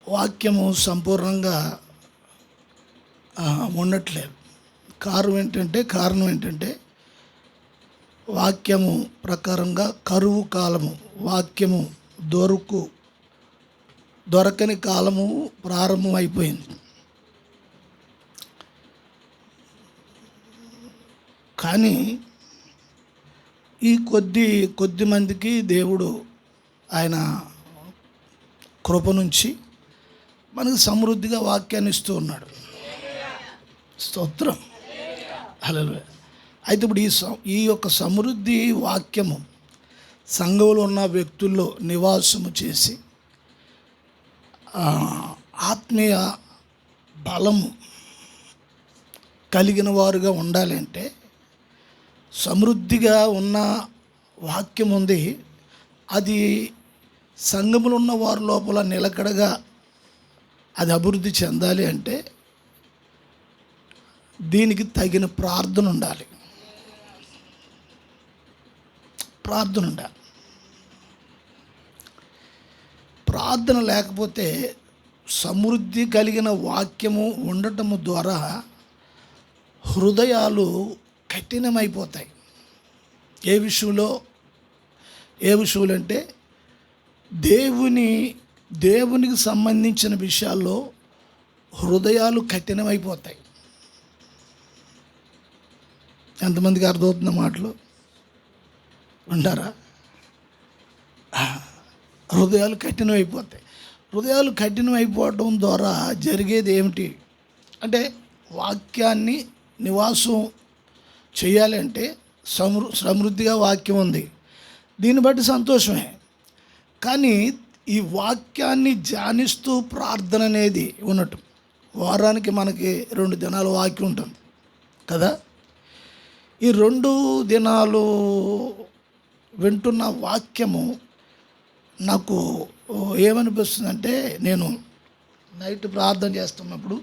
వాక్యము సంపూర్ణంగా ఉండట్లేదు. కారణం ఏంటంటే వాక్యము ప్రకారంగా కరువు కాలము, వాక్యము దొరకని కాలము ప్రారంభమైపోయింది. కానీ ఈ కొద్ది మందికి దేవుడు ఆయన కృప నుంచి మనకు సమృద్ధిగా వాక్యాన్ని ఇస్తూ ఉన్నాడు. స్తోత్రం, హల్లెలూయా. అయితే ఇప్పుడు ఈ యొక్క సమృద్ధి వాక్యము సంఘంలో ఉన్న వ్యక్తుల్లో నివాసము చేసి ఆత్మీయ బలము కలిగిన వారుగా ఉండాలంటే సమృద్ధిగా ఉన్న వాక్యం ఉంది. అది సంఘములో ఉన్న వారి లోపల నిలకడగా అది అభివృద్ధి చెందాలి అంటే దీనికి తగిన ప్రార్థన ఉండాలి. ప్రార్థన లేకపోతే సమృద్ధి కలిగిన వాక్యము ఉండటము ద్వారా హృదయాలు కఠినమైపోతాయి. ఏ విషయంలో అంటే దేవునికి సంబంధించిన విషయాల్లో హృదయాలు కఠినమైపోతాయి. ఎంతమందికి అర్థమవుతున్న మాటలు ఉంటారా? హృదయాలు కఠినమైపోవడం ద్వారా జరిగేది ఏమిటి అంటే వాక్యాన్ని నివాసం చేయాలంటే సమృద్ధిగా వాక్యం ఉంది, దీన్ని బట్టి సంతోషమే. కానీ ఈ వాక్యాన్ని ధ్యానిస్తూ ప్రార్థన అనేది ఉన్నట్టు వారానికి మనకి 2 దినాలు వాక్యం ఉంటుంది కదా. ఈ 2 దినాలు వింటున్న వాక్యము నాకు ఏమనిపిస్తుందంటే, నేను నైట్ ప్రార్థన చేస్తున్నప్పుడు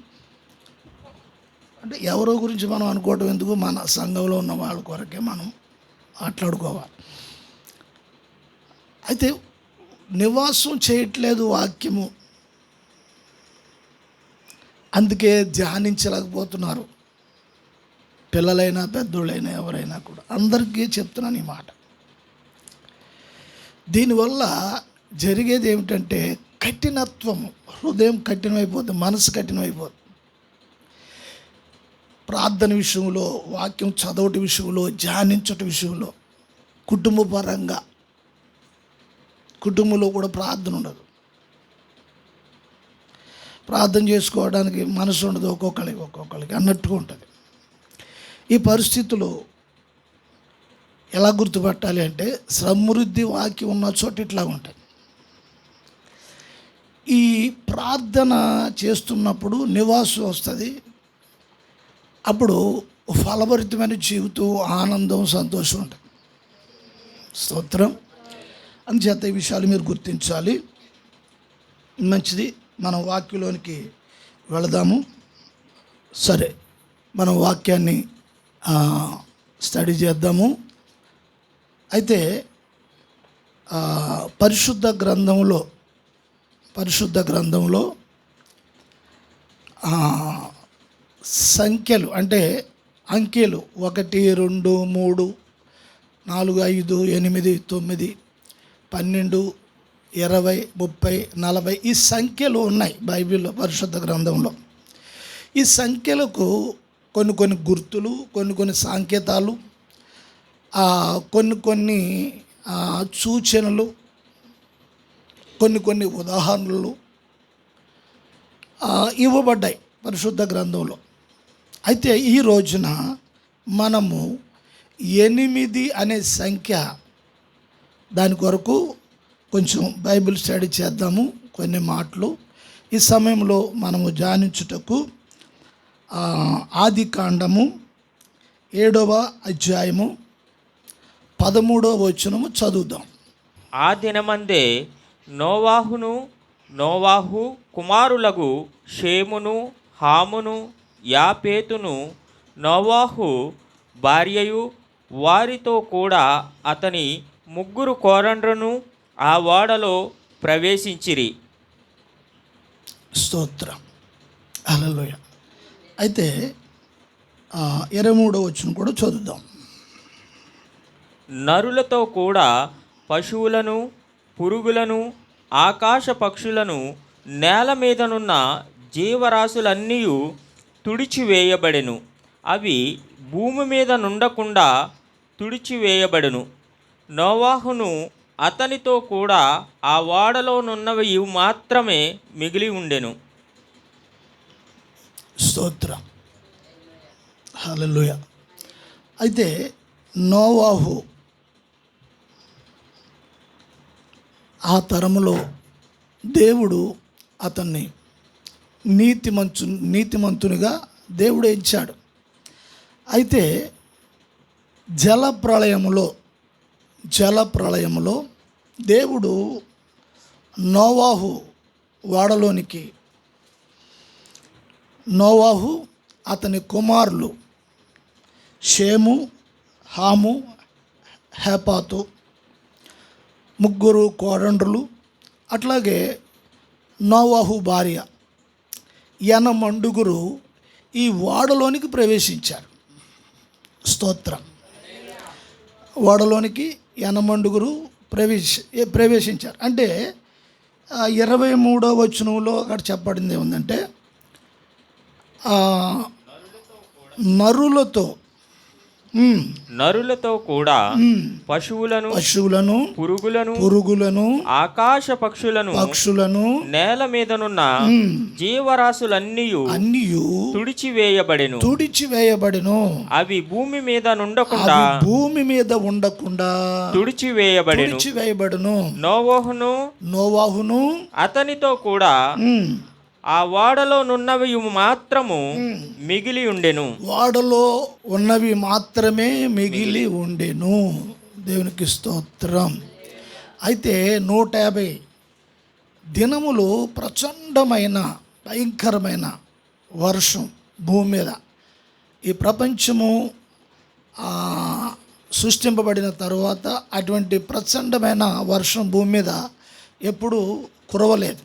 అంటే ఎవరో గురించి మనం అనుకోవటం ఎందుకు, మన సంఘంలో ఉన్న వాళ్ళ కొరకే మనం మాట్లాడుకోవాలి. అయితే నివాసం చేయట్లేదు వాక్యము, అందుకే ధ్యానించలేకపోతున్నారు. పిల్లలైనా పెద్దోళ్ళైనా ఎవరైనా కూడా అందరికీ చెప్తున్నాను ఈ మాట. దీనివల్ల జరిగేది ఏమిటంటే కఠినత్వము, హృదయం కఠినమైపోతుంది, మనసు కఠినమైపోతుంది. ప్రార్థన విషయంలో, వాక్యం చదవటి విషయంలో, ధ్యానించటి విషయంలో, కుటుంబంలో కూడా ప్రార్థన ఉండదు. ప్రార్థన చేసుకోవడానికి మనసు ఉండదు ఒక్కొక్కరికి అన్నట్టుగా ఉంటుంది. ఈ పరిస్థితులు ఎలా గుర్తుపట్టాలి అంటే సమృద్ధి వాక్యం ఉన్న చోట ఇట్లా ఉంటుంది. ఈ ప్రార్థన చేస్తున్నప్పుడు నివాసం వస్తుంది. అప్పుడు ఫలభరితమైన జీవితం, ఆనందం, సంతోషం ఉంటుంది. స్తోత్రం. అందుచేత ఈ విషయాలు మీరు గుర్తించాలి. మంచిది, మనం వాక్యంలోనికి వెళదాము. సరే, మనం వాక్యాన్ని స్టడీ చేద్దాము. అయితే పరిశుద్ధ గ్రంథంలో సంఖ్యలు అంటే అంకెలు 1, 2, 3, 4, 5, 8, 9, 12, 20, 30, 40 ఈ సంఖ్యలు ఉన్నాయి బైబిల్లో, పరిశుద్ధ గ్రంథంలో. ఈ సంఖ్యలకు కొన్ని గుర్తులు, కొన్ని సాంకేతాలు, కొన్ని సూచనలు, కొన్ని ఉదాహరణలు ఇవ్వబడ్డాయి పరిశుద్ధ గ్రంథంలో. అయితే ఈ రోజున మనము 8 అనే సంఖ్య, దాని కొరకు కొంచెం బైబిల్ స్టడీ చేద్దాము. కొన్ని మాటలు ఈ సమయంలో మనము ధ్యానించుటకు ఆదికాండము 7వ అధ్యాయము 13వ వచనము చదువుదాం. ఆ దినమందే నోవాహు కుమారులకు షేమును, హామును, యాపేతును, నోవాహు భార్యయు వారితో కూడా అతని 3 కోరండ్రును ఆ ఓడలో ప్రవేశించిరి. స్తోత్రం. హల్లెలూయా. అయితే 23వ వచనం కూడా చదువుదాం. నరులతో కూడా పశువులను, పురుగులను, ఆకాశ పక్షులను, నేల మీదనున్న జీవరాశులన్నీ తుడిచివేయబడెను. అవి భూమి మీద నుండకుండా తుడిచివేయబడెను. నోవాహును అతనితో కూడా ఆ ఓడలోనున్నవి మాత్రమే మిగిలి ఉండెను. స్తోత్రం. హల్లెలూయా. అయితే నోవాహు ఆ తరములో దేవుడు అతన్ని నీతిమంతునిగా దేవుడు ఎంచాడు. అయితే జల ప్రళయములో దేవుడు నోవాహు వాడలోనికి నోవాహు అతని కుమారులు షేము, హాము, హేపాతు, ముగ్గురు కోడండ్రులు, అట్లాగే నోవాహు భార్య 80 ఈ ఓడలోనికి ప్రవేశించారు. స్తోత్రం. ఓడలోనికి 80 ప్రవేశించారు. అంటే 23వ వచనంలో అక్కడ చెప్పబడింది ఏముందంటే నరులతో కూడా పశువులను, పురుగులను, ఆకాశ పక్షులను, నేల మీదనున్న జీవరాశులన్నీ తుడిచివేయబడెను. అవి భూమి మీద ఉండకుండా తుడిచివేయబడెను. నోవాహును అతనితో కూడా ఆ ఓడలో నున్నవి మాత్రము మిగిలి ఉండెను. ఓడలో ఉన్నవి మాత్రమే మిగిలి ఉండెను. దేవునికి స్తోత్రం. అయితే 150 దినములు ప్రచండమైన భయంకరమైన వర్షం భూమి మీద. ఈ ప్రపంచము సృష్టింపబడిన తరువాత అటువంటి ప్రచండమైన వర్షం భూమి మీద ఎప్పుడూ కురవలేదు.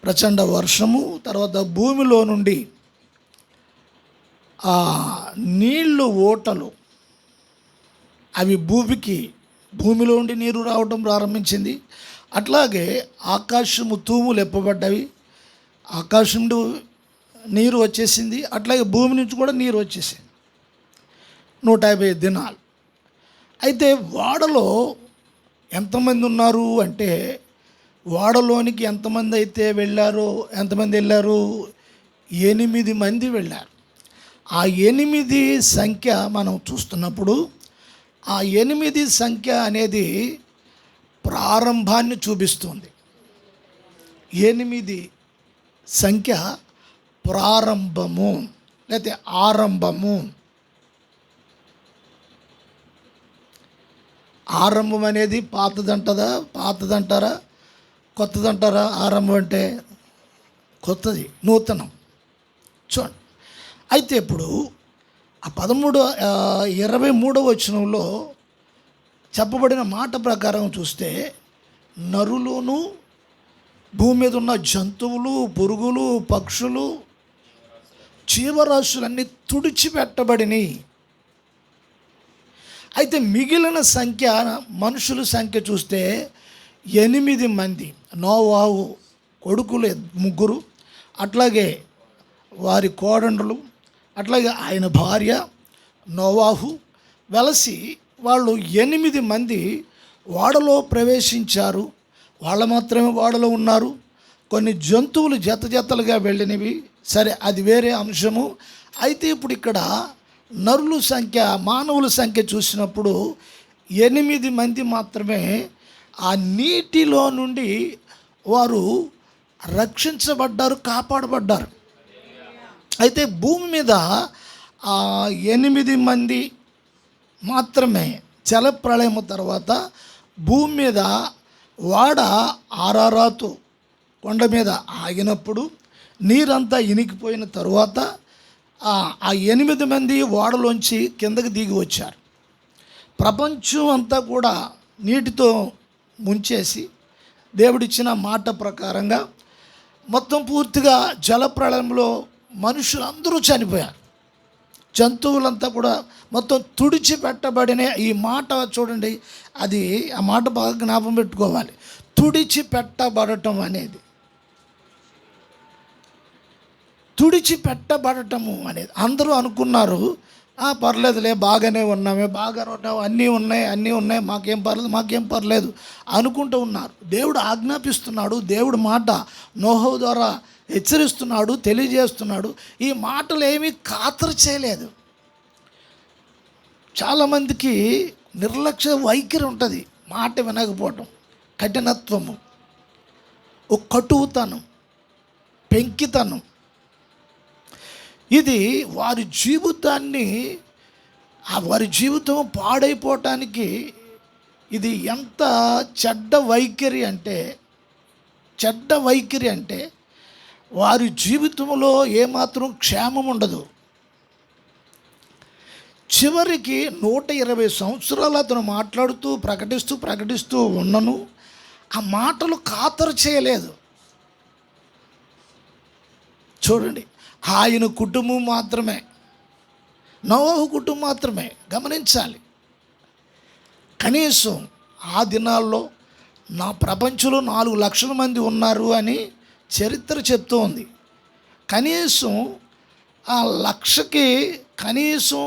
ప్రచండ వర్షము, తర్వాత భూమిలో నుండి నీళ్ళు ఓటలు అవి భూమిలో నుండి నీరు రావడం ప్రారంభించింది. అట్లాగే ఆకాశము తూములు ఎప్పబడ్డవి, ఆకాశం నుండి నీరు వచ్చేసింది. అట్లాగే భూమి నుంచి కూడా నీరు వచ్చేసింది 150 దినాలు. అయితే వాడలో ఎంతమంది ఉన్నారు అంటే, వాడలోనికి ఎంతమంది అయితే వెళ్ళారో, ఎంతమంది వెళ్ళారు? 8 మంది వెళ్ళారు. ఆ 8 సంఖ్య మనం చూస్తున్నప్పుడు ఆ 8 సంఖ్య అనేది ప్రారంభాన్ని చూపిస్తుంది. 8 సంఖ్య ప్రారంభము లేకపోతే ఆరంభము. ఆరంభం అనేది పాతదంటారా కొత్తదంటారా? ఆరంభం అంటే కొత్తది, నూతనం. చూడండి. అయితే ఇప్పుడు ఆ 23వ వచనంలో చెప్పబడిన మాట ప్రకారం చూస్తే నరులును, భూమి మీద ఉన్న జంతువులు, పురుగులు, పక్షులు, జీవరాశులన్నీ తుడిచిపెట్టబడినాయి. అయితే మిగిలిన సంఖ్య, మనుషుల సంఖ్య చూస్తే 8 మంది. నోవాహు కొడుకులు 3, అట్లాగే వారి కోడండ్రులు, అట్లాగే ఆయన భార్య నోవాహు వెలసి వాళ్ళు 8 మంది ఓడలో ప్రవేశించారు. వాళ్ళు మాత్రమే ఓడలో ఉన్నారు. కొన్ని జంతువులు జతలుగా వెళ్ళినవి, సరే అది వేరే అంశము. అయితే ఇప్పుడు ఇక్కడ నరుల సంఖ్య, మానవుల సంఖ్య చూసినప్పుడు 8 మంది మాత్రమే ఆ నీటిలో నుండి వారు రక్షించబడ్డారు, కాపాడబడ్డారు. అయితే భూమి మీద 8 మంది మాత్రమే జలప్రళయం తర్వాత భూమి మీద వాడ ఆరారాతు కొండ మీద ఆగినప్పుడు నీరంతా ఇనికిపోయిన తరువాత ఆ 8 మంది ఓడలోంచి కిందకి దిగి వచ్చారు. ప్రపంచం అంతా కూడా నీటితో ముంచేసి దేవుడిచ్చిన మాట ప్రకారంగా మొత్తం పూర్తిగా జలప్రళయంలో మనుషులందరూ చనిపోయారు. జంతువులంతా కూడా మొత్తం తుడిచిపెట్టబడిన. ఈ మాట చూడండి, అది ఆ మాట బాగా జ్ఞాపకం పెట్టుకోవాలి. తుడిచిపెట్టబడటం అనేది, తుడిచిపెట్టబడటము అనేది. అందరూ అనుకున్నారు పర్లేదులే, బాగానే ఉన్నామే, అన్నీ ఉన్నాయి, మాకేం పర్లేదు అనుకుంటూ ఉన్నారు. దేవుడు ఆజ్ఞాపిస్తున్నాడు, దేవుడు మాట నోహు ద్వారా హెచ్చరిస్తున్నాడు, తెలియజేస్తున్నాడు. ఈ మాటలు ఏమీ ఖాతరు చేయలేదు. చాలామందికి నిర్లక్ష్య వైఖరి ఉంటుంది. మాట వినకపోవటం, కఠినత్వము, ఒక కటువుతనం, పెంకితనం. ఇది వారి జీవితం పాడైపోవటానికి ఇది ఎంత చెడ్డ వైఖరి అంటే వారి జీవితంలో ఏమాత్రం క్షేమం ఉండదు. చివరికి 120 సంవత్సరాలు అతను మాట్లాడుతూ ప్రకటిస్తూ ఉన్నను ఆ మాటలు ఖాతరు చేయలేదు. చూడండి, ఆయన కుటుంబం మాత్రమే, నోవహు కుటుంబం మాత్రమే. గమనించాలి, కనీసం ఆ దినాల్లో నా ప్రపంచంలో 4 లక్షల మంది ఉన్నారు అని చరిత్ర చెప్తూ ఉంది. కనీసం ఆ లక్షకి కనీసం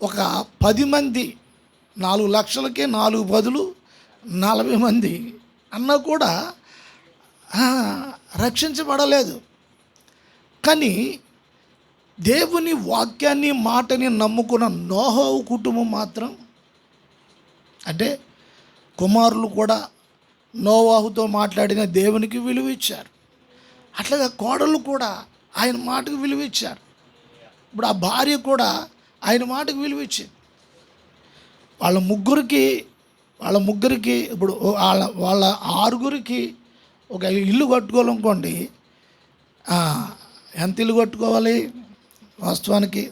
ఒక 10 మంది, 4 లక్షలకే 4 బదులు 40 మంది అన్నా కూడా రక్షించబడలేదు. కానీ దేవుని వాక్యాన్ని, మాటని నమ్ముకున్న నోహు కుటుంబం మాత్రం, అంటే కుమారులు కూడా నోవాహుతో మాట్లాడిన దేవునికి విలువ ఇచ్చారు. అట్లాగా కోడళ్ళు కూడా ఆయన మాటకు విలువ ఇచ్చారు. ఇప్పుడు ఆ భార్య కూడా ఆయన మాటకు విలువ ఇచ్చింది. వాళ్ళ ముగ్గురికి ఇప్పుడు వాళ్ళ 6గురికి ఒక ఇల్లు కట్టుకోవాలనుకోండి, ఎంత ఇల్లు కట్టుకోవాలి వాస్తవానికి?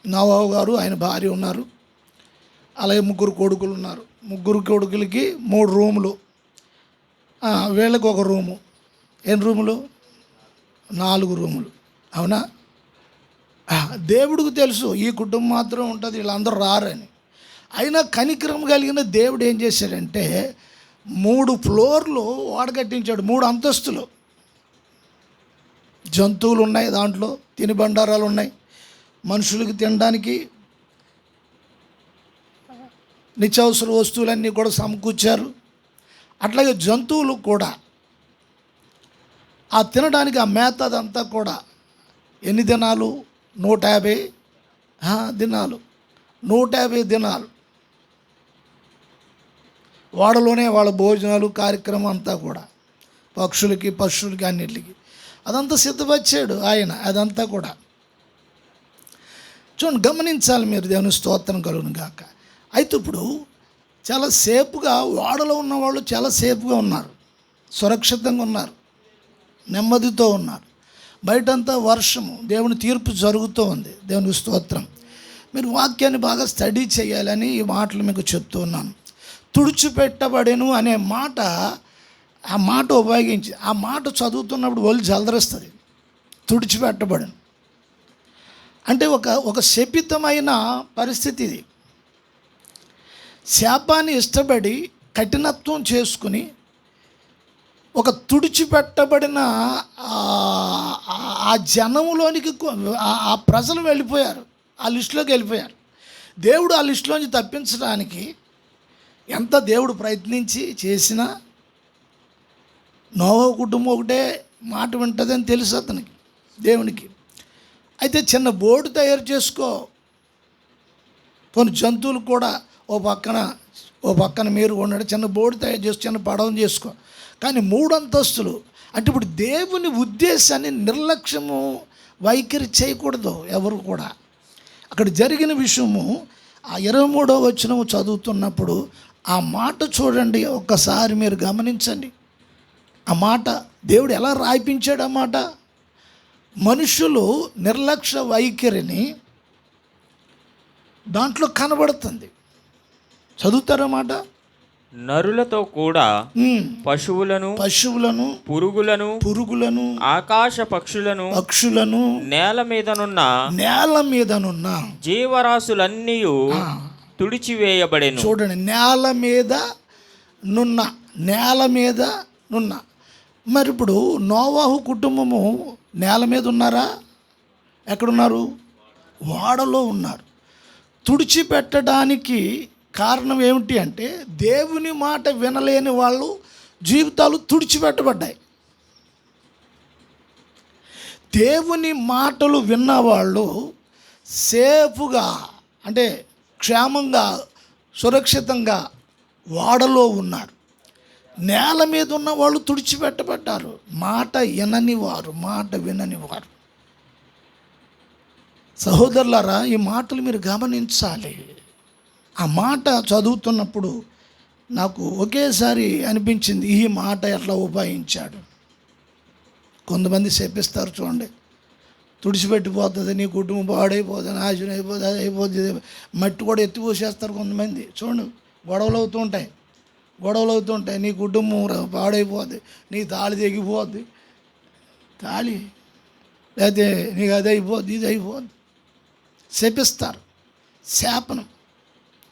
నోవాహు గారు, ఆయన భార్య ఉన్నారు, అలాగే 3 కొడుకులు ఉన్నారు. 3 కొడుకులకి 3 రూములు, వీళ్ళకి 1 రూము. ఎన్ని రూములు? 4 రూములు. అవునా? దేవుడికి తెలుసు ఈ కుటుంబం మాత్రం ఉంటుంది, వీళ్ళందరూ రారని. అయినా కనికరం కలిగిన దేవుడు ఏం చేశాడంటే 3 ఫ్లోర్లు వాడగట్టించాడు, 3 అంతస్తులు. జంతువులు ఉన్నాయి దాంట్లో, తినుబండారాలు ఉన్నాయి, మనుషులకు తినడానికి నిత్యావసర వస్తువులన్నీ కూడా సమకూర్చారు. అట్లాగే జంతువులు కూడా ఆ తినడానికి ఆ మేత అదంతా కూడా ఎన్ని దినాలు? 150 దినాలు. 150 దినాలు వాడలోనే వాళ్ళ భోజనాలు కార్యక్రమం అంతా కూడా, పక్షులకి పశువులకి అన్నిటికి అదంతా సిద్ధపరిచాడు ఆయన. అదంతా కూడా చూడండి, గమనించాలి మీరు. దేవుని స్తోత్రం కలుగును గాక. అయితే ఇప్పుడు చాలా సేఫ్గా వాడలో ఉన్నవాళ్ళు చాలా సేఫ్గా ఉన్నారు, సురక్షితంగా ఉన్నారు, నెమ్మదితో ఉన్నారు. బయటంతా వర్షము, దేవుని తీర్పు జరుగుతూ ఉంది. దేవునికి స్తోత్రం. మీరు వాక్యాన్ని బాగా స్టడీ చేయాలని ఈ మాటలు మీకు చెప్తూ ఉన్నాను. తుడిచిపెట్టబడెను అనే మాట, ఆ మాట ఉపయోగించి ఆ మాట చదువుతున్నప్పుడు ఒళ్ళు జలదరిస్తుంది. తుడిచిపెట్టబడెను అంటే ఒక శపితమైన పరిస్థితి ఇది. శాపాన్ని ఇష్టపడి కఠినత్వం చేసుకుని ఒక తుడిచిపెట్టబడిన ఆ జనంలోనికి ఆ ప్రజలు వెళ్ళిపోయారు, ఆ లిస్టులోకి వెళ్ళిపోయారు. దేవుడు ఆ లిస్టులోంచి తప్పించడానికి ఎంత దేవుడు ప్రయత్నించి చేసినా నోవహు కుటుంబం ఒకటే మాట వింటుందని తెలుసు అతనికి, దేవునికి. అయితే చిన్న బోర్డు తయారు చేసుకో, కొన్ని జంతువులు కూడా ఓ పక్కన మీరు ఉన్నాడు, చిన్న బోర్డు తయారు చేసి చిన్న పడవను చేసుకో. కానీ 3 అంతస్తులు అంటే ఇప్పుడు దేవుని ఉద్దేశాన్ని నిర్లక్ష్యము వైఖరి చేయకూడదు ఎవరు కూడా. అక్కడ జరిగిన విషయము ఆ 23వ వచనం చదువుతున్నప్పుడు ఆ మాట చూడండి, ఒక్కసారి మీరు గమనించండి. ఆ మాట దేవుడు ఎలా రాయిపించాడు. ఆ మాట మనుషులు నిర్లక్ష్య వైఖరిని దాంట్లో కనబడుతుంది. చదువుతారా మాట? నరులతో కూడా పశువులను పురుగులను ఆకాశ పక్షులను నేల మీదనున్న జీవరాశులన్నీ తుడిచివేయబడెను. చూడండి, నేల మీద నున్న. మరి ఇప్పుడు నోవాహు కుటుంబము నేల మీద ఉన్నారా? ఎక్కడున్నారు? ఓడలో ఉన్నారు. తుడిచిపెట్టడానికి కారణం ఏమిటి అంటే, దేవుని మాట వినలేని వాళ్ళు జీవితాలు తుడిచిపెట్టబడ్డాయి. దేవుని మాటలు విన్నవాళ్ళు సేఫ్గా, అంటే క్షేమంగా, సురక్షితంగా ఓడలో ఉన్నారు. నేల మీద ఉన్న వాళ్ళు తుడిచిపెట్టబడ్డారు. మాట విననివారు. సహోదరులారా, ఈ మాటలు మీరు గమనించాలి. ఆ మాట చదువుతున్నప్పుడు నాకు ఒకేసారి అనిపించింది, ఈ మాట ఎట్లా ఉపయోగించాడు. కొంతమంది చెప్పిస్తారు, చూడండి, తుడిచిపెట్టిపోతుంది, నీ కుటుంబం పాడైపోతుంది, నాశనం అయిపోతుంది, అది అయిపోతుంది, మట్టి కూడా ఎత్తిపోసేస్తారు కొంతమంది. చూడండి, గొడవలు అవుతూ ఉంటాయి. నీ కుటుంబం పాడైపోద్ది, నీ తాళి తెగిపోద్ది, తాళి లేకపోతే నీకు అది అయిపోద్ది, ఇది అయిపోద్ది, శపిస్తారు.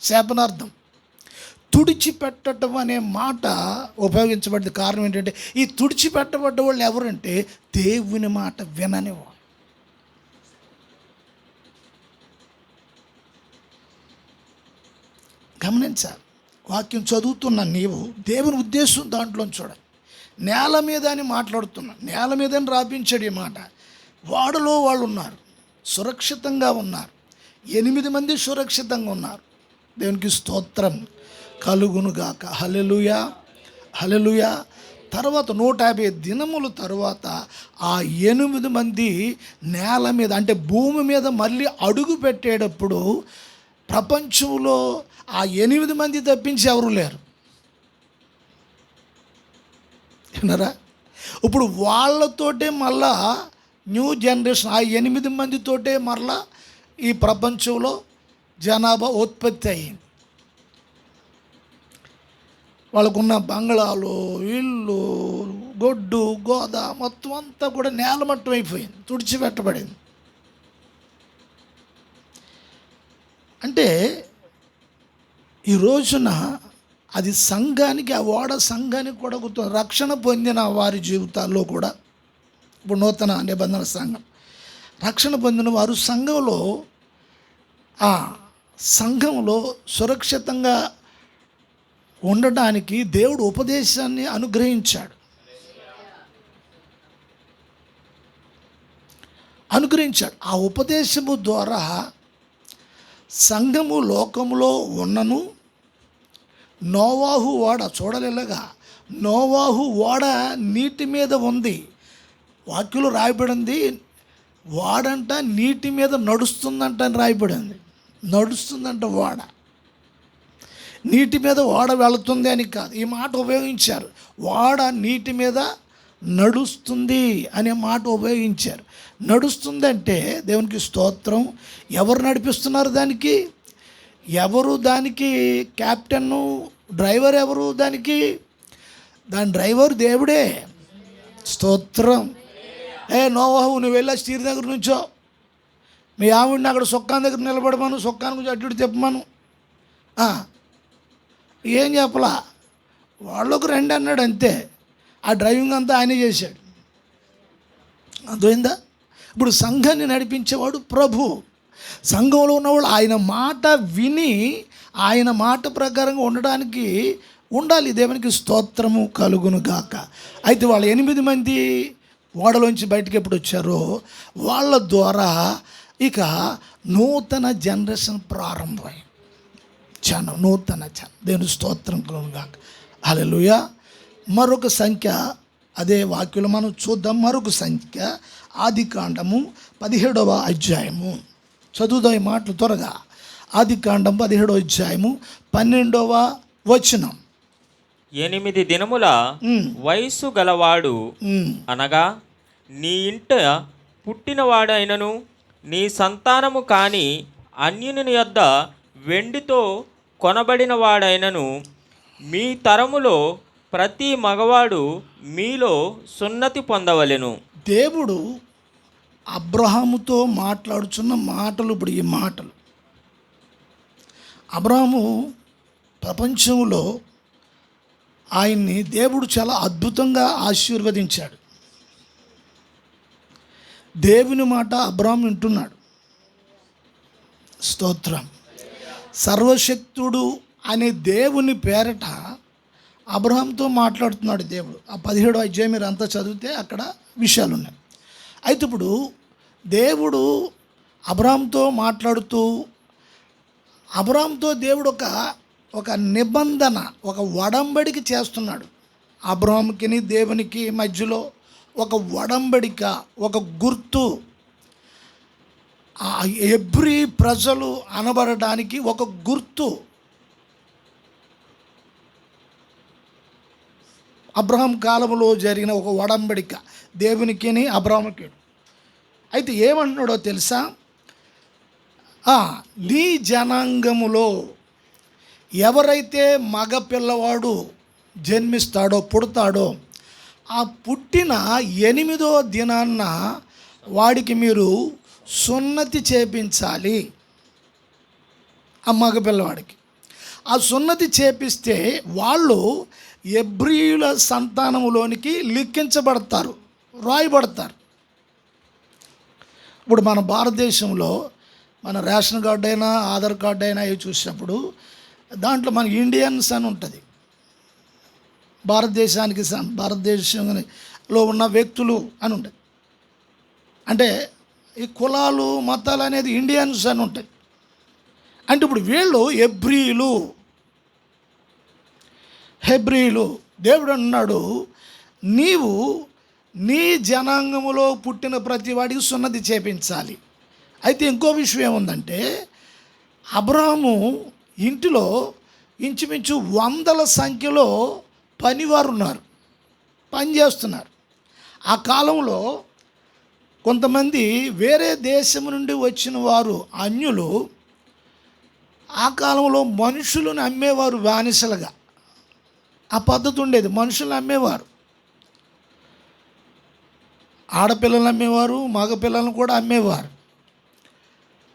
శాపనార్థం. తుడిచిపెట్టడం అనే మాట ఉపయోగించబడింది. కారణం ఏంటంటే, ఈ తుడిచిపెట్టబడ్డ వాళ్ళు ఎవరంటే దేవుని మాట విననివారు. గమనించాలి. వాక్యం చదువుతున్నా నీవు దేవుని ఉద్దేశం దాంట్లో చూడాలి. నేల మీద అని మాట్లాడుతున్నా, నేల మీదని రాపించాడు ఈ మాట. వాడలో వాళ్ళు ఉన్నారు, సురక్షితంగా ఉన్నారు. 8 మంది సురక్షితంగా ఉన్నారు. దేవునికి స్తోత్రం కలుగునుగాక. హల్లెలూయా. తర్వాత 150 దినముల తర్వాత ఆ 8 మంది నేల మీద, అంటే భూమి మీద మళ్ళీ అడుగు పెట్టేటప్పుడు ప్రపంచంలో ఆ 8 మంది తప్పించి ఎవరు లేరు. విన్నారా? ఇప్పుడు వాళ్ళతోటే మళ్ళా న్యూ జనరేషన్, ఆ 8 మందితోటే మరలా ఈ ప్రపంచంలో జనాభా ఉత్పత్తి అయ్యింది. వాళ్ళకున్న బంగ్లాలు, ఇల్లు, గొడ్డు, గోద మొత్తం అంతా కూడా నేలమట్టం అయిపోయింది, తుడిచిపెట్టబడింది. అంటే ఈ రోజున అది సంఘానికి, ఆ ఓడ సంఘానికి కూడా గుర్తు. రక్షణ పొందిన వారి జీవితాల్లో కూడా, ఇప్పుడు నూతన నిబంధన సంఘం, రక్షణ పొందిన వారు సంఘంలో సురక్షితంగా ఉండడానికి దేవుడు ఉపదేశాన్ని అనుగ్రహించాడు. ఆ ఉపదేశము ద్వారా సంఘము లోకములో ఉన్నను, నోవాహు ఓడ చూడలేగా, నోవాహు ఓడ నీటి మీద ఉంది. వాక్యంలో రాయబడింది, ఓడంట నీటి మీద నడుస్తుందంట అని రాయబడింది. నడుస్తుందంట ఓడ, నీటి మీద ఓడ వెళుతుంది అని కాదు. ఈ మాట ఉపయోగించారు. ఓడ నీటి మీద నడుస్తుంది అనే మాట ఉపయోగించారు. నడుస్తుందంటే దేవునికి స్తోత్రం. ఎవరు నడిపిస్తున్నారు దానికి? ఎవరు దానికి క్యాప్టెన్, డ్రైవర్ ఎవరు దానికి? దాని డ్రైవర్ దేవుడే. స్తోత్రం. నోవాహు, నువ్వు వెళ్ళా స్టీర్ దగ్గర నుంచో, మీ ఆవిడని అక్కడ సొక్కాన్ దగ్గర నిలబడమను, సొక్కాన్ గురించి అడ్డు చెప్పమను. ఏం చెప్పలా, వాళ్ళకు రండి అన్నాడు అంతే. ఆ డ్రైవింగ్ అంతా ఆయనే చేశాడు. అర్థమైందా? ఇప్పుడు సంఘాన్ని నడిపించేవాడు ప్రభు. సంఘంలో ఉన్నవాళ్ళు ఆయన మాట విని, ఆయన మాట ప్రకారంగా ఉండడానికి ఉండాలి. దేవునికి స్తోత్రము కలుగును గాక. అయితే వాళ్ళు 8 మంది ఓడలోంచి బయటకు ఎప్పుడు వచ్చారో, వాళ్ళ ద్వారా ఇక నూతన జనరేషన్ ప్రారంభమై, నూతన దేవుని స్తోత్రం కలుగును గాక. హల్లెలూయా. మరొక సంఖ్య అదే వాక్యంలో మనం చూద్దాం. మరొక సంఖ్య ఆదికాండము 17వ అధ్యాయము. చదువుదాం ఈ మాటలు త్వరగా. ఆదికాండం 17వ అధ్యాయము 12వ వచనం. 8 దినముల వయస్సు గలవాడు, అనగా నీ ఇంట పుట్టినవాడైనను నీ సంతానము కాని అన్యుని యొద్ద వెండితో కొనబడిన వాడైనను మీ తరములో ప్రతి మగవాడు మీలో సున్నతి పొందవలెను. దేవుడు అబ్రహాముతో మాట్లాడుచున్న మాటలు ఇప్పుడు ఈ మాటలు. అబ్రహాము ప్రపంచంలో ఆయన్ని దేవుడు చాలా అద్భుతంగా ఆశీర్వదించాడు. దేవుని మాట అబ్రహాం వింటున్నాడు. స్తోత్రం. సర్వశక్తుడు అనే దేవుని పేరట అబ్రహాంతో మాట్లాడుతున్నాడు దేవుడు. ఆ 17వ అధ్యాయం మీరు అంతా చదివితే అక్కడ విషయాలు ఉన్నాయి. అయితే ఇప్పుడు దేవుడు అబ్రహాంతో మాట్లాడుతూ అబ్రహాంతో దేవుడు ఒక నిబంధన, ఒక ఒడంబడిక చేస్తున్నాడు. అబ్రహాంకి దేవునికి మధ్యలో ఒక ఒడంబడిక, ఒక గుర్తు. హెబ్రీ ప్రజలు అనబడడానికి ఒక గుర్తు. అబ్రహాం కాలంలో జరిగిన ఒక ఒడంబడిక దేవునికి అబ్రహాముకి. అయితే ఏమంటున్నాడో తెలుసా? నీ జనాంగములో ఎవరైతే మగ పిల్లవాడు జన్మిస్తాడో, పుడతాడో, ఆ పుట్టిన 8వ దినాన్న వాడికి మీరు సున్నతి చేపించాలి. ఆ మగ పిల్లవాడికి ఆ సున్నతి చేపిస్తే వాళ్ళు హెబ్రీయుల సంతానములోనికి లిఖించబడతారు, రాయబడతారు. ఇప్పుడు మన భారతదేశంలో మన రేషన్ కార్డు అయినా ఆధార్ కార్డు అయినా ఇవి చూసినప్పుడు దాంట్లో మన ఇండియన్స్ అని ఉంటుంది. భారతదేశంలో ఉన్న వ్యక్తులు అని ఉంటుంది. అంటే ఈ కులాలు మతాలు అనేది ఇండియన్స్ అని ఉంటాయి. అంటే ఇప్పుడు వీళ్ళు హెబ్రీలు. దేవుడు అన్నాడు, నీవు నీ జనాంగములో పుట్టిన ప్రతి వాడికి సున్నతి చేపించాలి. అయితే ఇంకో విషయం ఏముందంటే, అబ్రహాము ఇంటిలో ఇంచుమించు 100ల సంఖ్యలో పనివారు ఉన్నారు, పని చేస్తున్నారు. ఆ కాలంలో కొంతమంది వేరే దేశం నుండి వచ్చిన వారు, అన్యులు, ఆ కాలంలో మనుషులను అమ్మేవారు బానిసలుగా. ఆ పద్ధతి ఉండేది. మనుషులను అమ్మేవారు, ఆడపిల్లలను అమ్మేవారు, మగపిల్లలను కూడా అమ్మేవారు.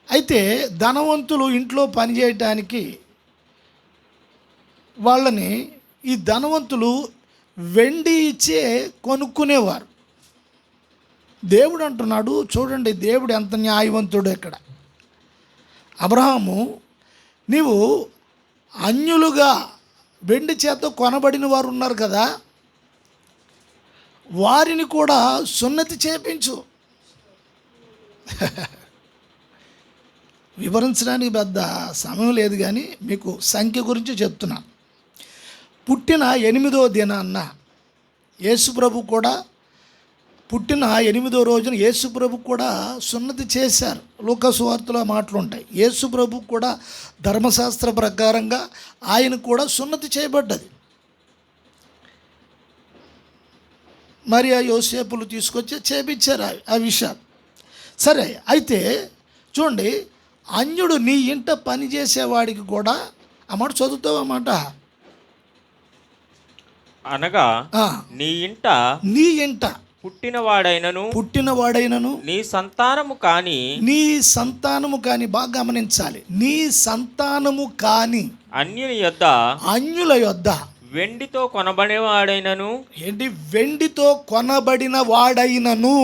అయితే ధనవంతులు ఇంట్లో పనిచేయటానికి వాళ్ళని ఈ ధనవంతులు వెండి ఇచ్చే కొనుక్కునేవారు. దేవుడు అంటున్నాడు, చూడండి దేవుడు ఎంత న్యాయవంతుడు. ఇక్కడ అబ్రహాము, నీవు అన్యులుగా వెండి చేత కొనబడిన వారు ఉన్నారు కదా, వారిని కూడా సున్నతి చేపించు. వివరించడానికి పెద్ద సమయం లేదు, కానీ మీకు సంఖ్య గురించి చెప్తున్నా. పుట్టిన 8వ దినాన్న యేసుప్రభు కూడా, పుట్టిన 8వ రోజున యేసుప్రభు కూడా సున్నతి చేశారు. లూకా సువార్తలో మాటలు ఉంటాయి. యేసుప్రభు కూడా ధర్మశాస్త్ర ప్రకారంగా ఆయన కూడా సున్నతి చేయబడ్డది. మరి ఆ యోసేపులు తీసుకొచ్చి చేపించారు ఆ విషయాలు. సరే, అయితే చూడండి, అన్యుడు నీ ఇంట పనిచేసేవాడికి కూడా అన్నమాట చదువుతావు అన్నమాట. అనగా నీ ఇంట పుట్టినవాడైనను నీ సంతానము కాని బాగా గమనించాలి. నీ సంతానము కాని అన్యుల యొద్ద వెండితో కొనబడినవాడైనను, వెండితో కొనబడిన వాడైనను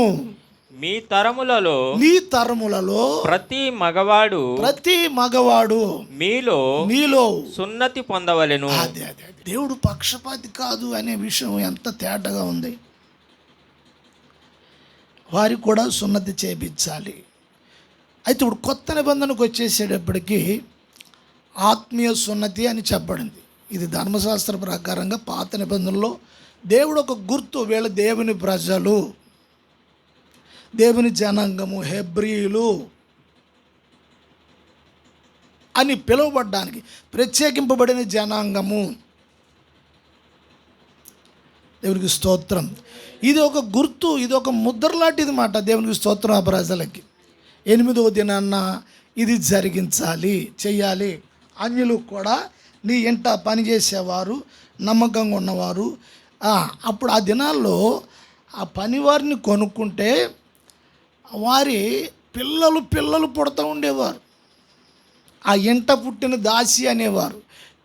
నీ తరములలో ప్రతి మగవాడు మీలో సున్నతి పొందవలెను. అదే దేవుడు పక్షపాతి కాదు అనే విషయం ఎంత తేటగా ఉంది. వారికి కూడా సున్నతి చేయించాలి. అయితే ఇప్పుడు కొత్త నిబంధనకు వచ్చేసేటప్పటికీ ఆత్మీయ సున్నతి అని చెప్పబడింది. ఇది ధర్మశాస్త్ర ప్రకారంగా పాత నిబంధనలో దేవుడు ఒక గుర్తు, వీళ్ళ దేవుని ప్రజలు, దేవుని జనాంగము, హెబ్రీలు అని పిలువబడ్డానికి ప్రత్యేకింపబడిన జనాంగము. దేవునికి స్తోత్రం. ఇది ఒక గుర్తు, ఇది ఒక ముద్ర లాంటిది మాట. దేవునికి స్తోత్రం. ఆ ప్రజలకి 8వ దినాన్న ఇది జరిగించాలి, చెయ్యాలి. అన్యులు కూడా నీ ఇంట పనిచేసేవారు, నమ్మకంగా ఉన్నవారు. అప్పుడు ఆ దినాల్లో ఆ పనివారిని కొనుక్కుంటే వారి పిల్లలు పుడతా ఉండేవారు. ఆ ఇంట పుట్టిన దాసి అనేవారు,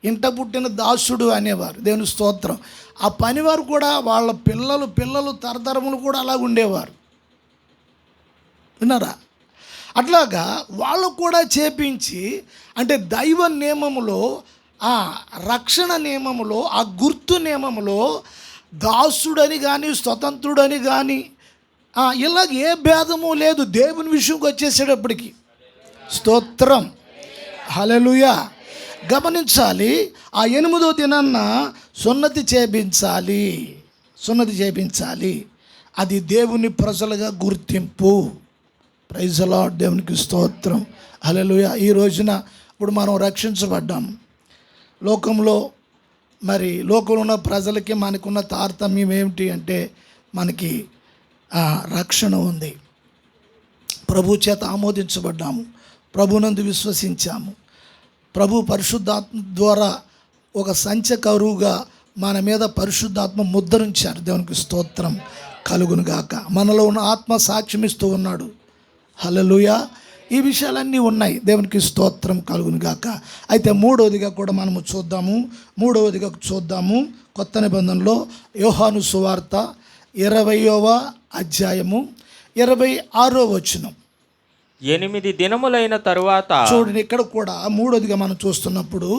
ఇంట పుట్టిన దాసుడు అనేవారు. దేవుని స్తోత్రం. ఆ పనివారు కూడా వాళ్ళ పిల్లలు తరతరములు కూడా అలా ఉండేవారు. విన్నారా? అట్లాగా వాళ్ళు కూడా చేపించి, అంటే దైవ నియమములో, ఆ రక్షణ నియమములో, ఆ గుర్తు నియమములో దాసుడని కానీ స్వతంత్రుడని కానీ ఇలాగ ఏ భేదము లేదు. దేవుని విషయంకి వచ్చేసేటప్పటికి స్తోత్రం, హల్లెలూయా. గమనించాలి, ఆ 8వ దినాన్న సున్నతి చేయించాలి. అది దేవుని ప్రజలుగా గుర్తింపు. Praise the lord. దేవునికి స్తోత్రం, హల్లెలూయా. ఈ రోజున ఇప్పుడు మనం రక్షించబడ్డాం. లోకంలో ఉన్న ప్రజలకి మనకున్న తారతమ్యం ఏమిటి అంటే, మనకి రక్షణ ఉంది. ప్రభు చేత ఆమోదించబడ్డాము, ప్రభునందు విశ్వసించాము. ప్రభు పరిశుద్ధాత్మ ద్వారా ఒక సంచకరువుగా మన మీద పరిశుద్ధాత్మ ముద్రించారు. దేవునికి స్తోత్రం కలుగును గాక. మనలో ఉన్న ఆత్మ సాక్ష్యం ఇస్తూ ఉన్నాడు. హల్లెలూయా. ఈ విషయాలన్నీ ఉన్నాయి. దేవునికి స్తోత్రం కలుగును గాక. అయితే మూడవదిగా కూడా మనము చూద్దాము. కొత్త నిబంధనలో యోహాను సువార్త 20వ అధ్యాయము 26వ వచనం. 8 దినములైన తరువాత, చూడండి, ఇక్కడ కూడా మూడోదిగా మనం చూస్తున్నప్పుడు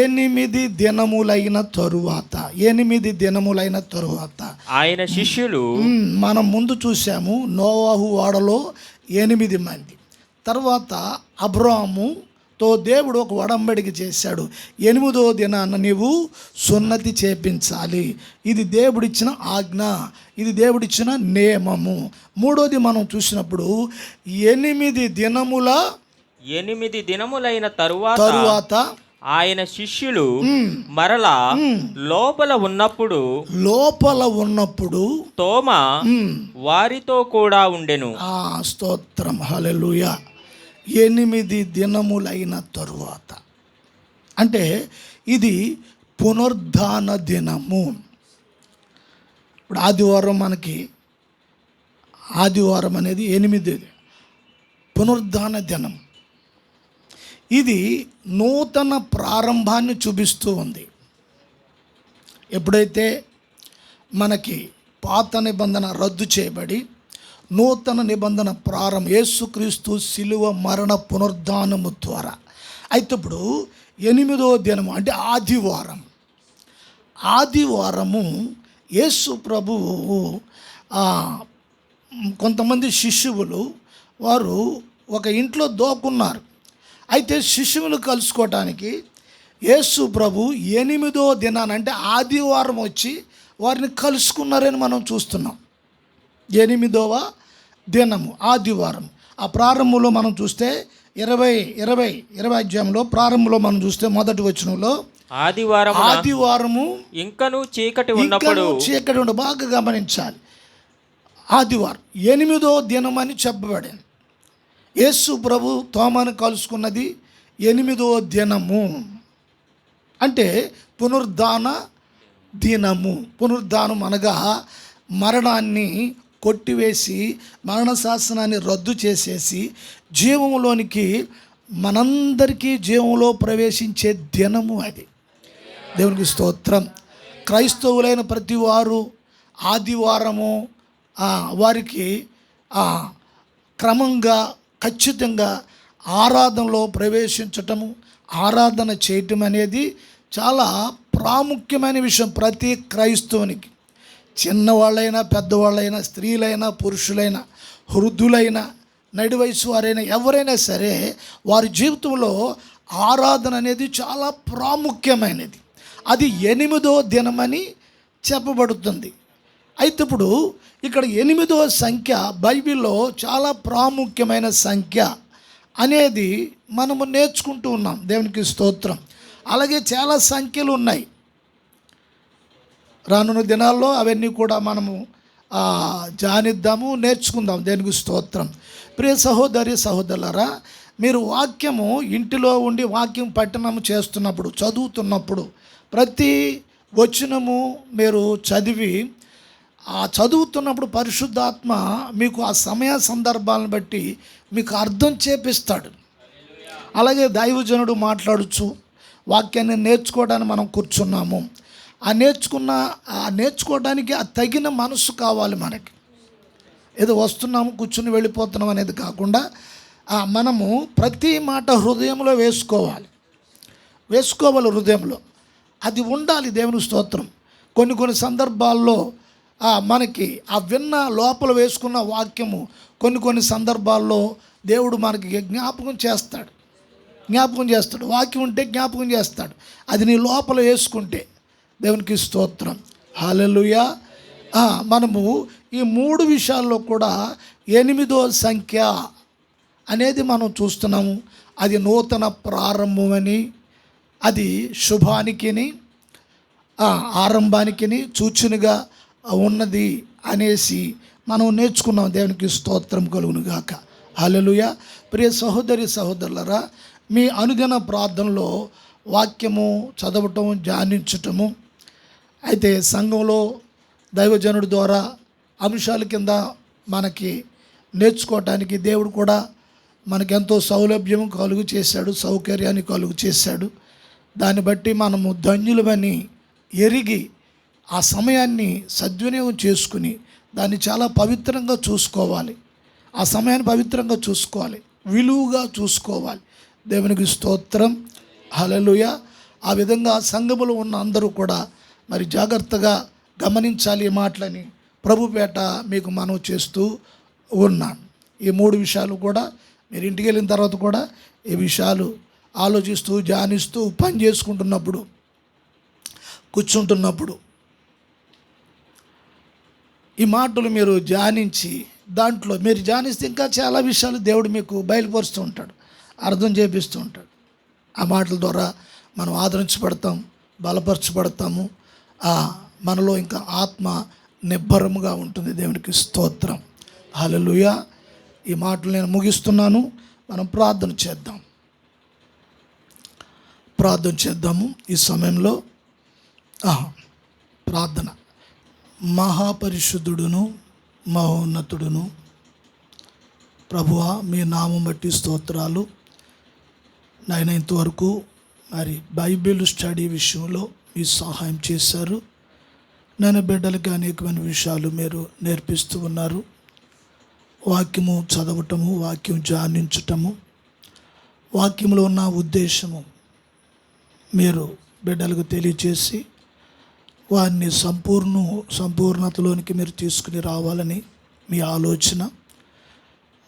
8 దినములైన తరువాత ఆయన శిష్యులు, మనం ముందు చూసాము నోవాహు ఓడలో 8 మంది. తర్వాత అబ్రాహాముతో దేవుడు ఒక ఒడంబడిక చేశాడు. 8వ దినాన నీవు సున్నతి చేపించాలి. ఇది దేవుడిచ్చిన ఆజ్ఞ, ఇది దేవుడిచ్చిన నియమము. మూడోది మనం చూసినప్పుడు 8 దినములైన తరువాత ఆయన శిష్యులు మరలా లోపల ఉన్నప్పుడు తోమా వారితో కూడా ఉండెను. స్తోత్రం, హల్లెలూయా. 8 దినములైన తరువాత అంటే ఇది పునరుద్ధాన దినము. ఇప్పుడు ఆదివారం అనేది 8 పునరుద్ధాన దినం. ఇది నూతన ప్రారంభాన్ని చూపిస్తూ ఉంది. ఎప్పుడైతే మనకి పాత నిబంధన రద్దు చేయబడి నూతన నిబంధన ప్రారంభం యేసుక్రీస్తు శిలువ మరణ పునరుద్ధానము ద్వారా. అయితే ఇప్పుడు 8వ దినము అంటే ఆదివారము యేసు ప్రభువు కొంతమంది శిష్యులు వారు ఒక ఇంట్లో దోకున్నారు. అయితే శిష్యులు కలుసుకోవటానికి యేసు ప్రభు 8వ దినాన అంటే ఆదివారం వచ్చి వారిని కలుసుకున్నారని మనం చూస్తున్నాం. 8వ దినము ఆదివారం. ఆ ప్రారంభంలో మనం చూస్తే 20 అధ్యాయంలో ప్రారంభంలో మనం చూస్తే మొదటి వచనంలో ఆదివారము ఇంకను చీకటి ఉన్నప్పుడు బాగా గమనించాలి. ఆదివారం 8వ దినం అని చెప్పబడింది. యేసు ప్రభు తోమాను కలుసుకున్నది 8వ దినము అంటే పునరుద్ధాన దినము. పునరుద్ధానం అనగా మరణాన్ని కొట్టివేసి, మరణ శాసనాన్ని రద్దు చేసేసి జీవంలోనికి మనందరికీ జీవంలో ప్రవేశించే దినము అది. దేవునికి స్తోత్రం. క్రైస్తవులైన ప్రతి వారు ఆదివారము వారికి క్రమంగా ఖచ్చితంగా ఆరాధనలో ప్రవేశించటము, ఆరాధన చేయటం అనేది చాలా ప్రాముఖ్యమైన విషయం. ప్రతి క్రైస్తవునికి, చిన్నవాళ్ళైనా పెద్దవాళ్ళైనా, స్త్రీలైనా పురుషులైనా, వృద్ధులైనా, నడి వయసు వారైనా, ఎవరైనా సరే వారి జీవితంలో ఆరాధన అనేది చాలా ప్రాముఖ్యమైనది. అది 8వ దినమని చెప్పబడుతుంది. అయితే ఇప్పుడు ఇక్కడ 8వ సంఖ్య బైబిల్లో చాలా ప్రాముఖ్యమైన సంఖ్య అనేది మనము నేర్చుకుంటూ ఉన్నాం. దేవునికి స్తోత్రం. అలాగే చాలా సంఖ్యలు ఉన్నాయి. రానున్న దినాల్లో అవన్నీ కూడా మనము ధ్యానిద్దాము, నేర్చుకుందాం. దేవునికి స్తోత్రం. ప్రియ సహోదరి సహోదరులారా, మీరు వాక్యము ఇంటిలో ఉండి వాక్యం పఠనం చేస్తున్నప్పుడు, చదువుతున్నప్పుడు ప్రతి వచనము మీరు చదివి ఆ చదువుతున్నప్పుడు పరిశుద్ధాత్మ మీకు ఆ సమయ సందర్భాలను బట్టి మీకు అర్థం చేపిస్తాడు. అలాగే దైవజనుడు మాట్లాడుచు వాక్యాన్ని నేర్చుకోవడానికి మనం కూర్చున్నాము. ఆ నేర్చుకోవడానికి ఆ తగిన మనసు కావాలి మనకి. ఏదో వస్తున్నాము కూర్చుని వెళ్ళిపోతున్నాం అనేది కాకుండా మనము ప్రతి మాట హృదయంలో వేసుకోవాలి హృదయంలో. అది ఉండాలి. దేవుని స్తోత్రం. కొన్ని సందర్భాల్లో మనకి ఆ విన్న లోపల వేసుకున్న వాక్యము కొన్ని సందర్భాల్లో దేవుడు మనకి జ్ఞాపకం చేస్తాడు. వాక్యం ఉంటే జ్ఞాపకం చేస్తాడు. అది నీ లోపల వేసుకుంటే దేవునికి స్తోత్రం. హల్లెలూయా. మనము ఈ 3 విషయాల్లో కూడా 8వ సంఖ్య అనేది మనం చూస్తున్నాము. అది నూతన ప్రారంభమని, అది శుభానికిని ఆరంభానికిని సూచనగా ఉన్నది అనేసి మనం నేర్చుకున్నాం. దేవునికి స్తోత్రం కలుగును గాక. హల్లెలూయా. ప్రియ సహోదరి సహోదరులారా, మీ అనుదిన ప్రార్థనలో వాక్యము చదవటం, ధ్యానించటము, అయితే సంఘంలో దైవజనుడి ద్వారా అంశాల కింద మనకి నేర్చుకోవటానికి దేవుడు కూడా మనకెంతో సౌలభ్యం కలుగు చేశాడు, సౌకర్యాన్ని కలుగు చేశాడు. దాన్ని బట్టి మనము ధన్యులమని ఎరిగి ఆ సమయాన్ని సద్వినియోగం చేసుకుని దాన్ని చాలా పవిత్రంగా చూసుకోవాలి. ఆ సమయాన్ని పవిత్రంగా చూసుకోవాలి, విలువగా చూసుకోవాలి. దేవునికి స్తోత్రం. హల్లెలూయా. ఆ విధంగా సంఘములో ఉన్న అందరూ కూడా మరి జాగ్రత్తగా గమనించాలి ఈ మాటలని ప్రభుపేట మీకు మనవి చేస్తూ ఉన్నాను. ఈ 3 విషయాలు కూడా మీరు ఇంటికి వెళ్ళిన తర్వాత కూడా ఈ విషయాలు ఆలోచిస్తూ, ధ్యానిస్తూ, పని చేసుకుంటున్నప్పుడు, కూర్చుంటున్నప్పుడు ఈ మాటలు మీరు ధ్యానించి దాంట్లో మీరు ధ్యానిస్తే ఇంకా చాలా విషయాలు దేవుడు మీకు బయలుపరుస్తూ ఉంటాడు, అర్థం చేపిస్తూ ఉంటాడు. ఆ మాటల ద్వారా మనం ఆదరించబడతాం, బలపరచబడతాము. మనలో ఇంకా ఆత్మ నిబ్బరముగా ఉంటుంది. దేవునికి స్తోత్రం. హల్లెలూయా. ఈ మాటలు నేను ముగిస్తున్నాను. మనం ప్రార్థన చేద్దాము ఈ సమయంలో. ప్రార్థన. మహాపరిశుద్ధుడును మహోన్నతుడును ప్రభువా, మీ నామం బట్టి స్తోత్రాలు నాయన. ఇంతవరకు మరి బైబిల్ స్టడీ విషయంలో మీ సహాయం చేశారు. నేను బిడ్డలకి అనేకమైన విషయాలు మీరు నేర్పిస్తూ ఉన్నారు. వాక్యము చదవటము, వాక్యం ధ్యానించటము, వాక్యంలో ఉన్న ఉద్దేశము మీరు బిడ్డలకు తెలియచేసి వారిని సంపూర్ణతలోనికి మీరు తీసుకుని రావాలని మీ ఆలోచన.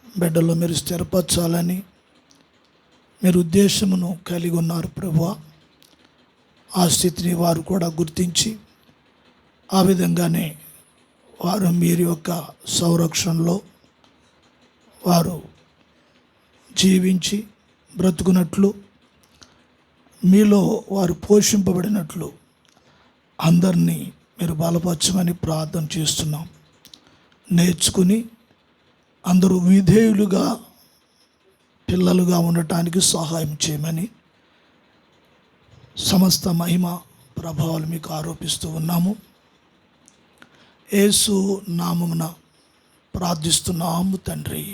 బిడ్డల్లో మీరు స్థిరపరచాలని మీరు ఉద్దేశమును కలిగి ఉన్నారు ప్రభువా. ఆ స్థితిని వారు కూడా గుర్తించి ఆ విధంగానే వారు మీరు యొక్క సంరక్షణలో వారు జీవించి బ్రతుకున్నట్లు, మీలో వారు పోషింపబడినట్లు అందరినీ మీరు బలపరచమని ప్రార్థన చేస్తున్నాం. నేర్చుకుని అందరూ విధేయులుగా పిల్లలుగా ఉండటానికి సహాయం చేయమని సమస్త మహిమ ప్రభావాలు మీకు ఆరోపిస్తూ ఉన్నాము. యేసు నామమున ప్రార్థిస్తున్నాము తండ్రి.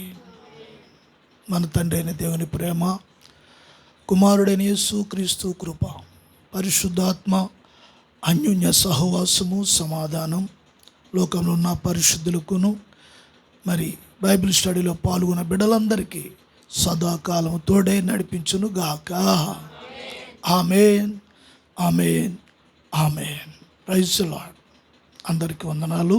మన తండ్రి అయిన దేవుని ప్రేమ, కుమారుడైన యేసు క్రీస్తు కృప, పరిశుద్ధాత్మ అన్యోన్య సహవాసము, సమాధానం లోకంలో ఉన్న పరిశుద్ధులకును మరి బైబిల్ స్టడీలో పాల్గొన్న బిడ్డలందరికీ సదాకాలం తోడే నడిపించును గాక. Amen, amen, amen. Praise the Lord. అందరికీ వందనాలు.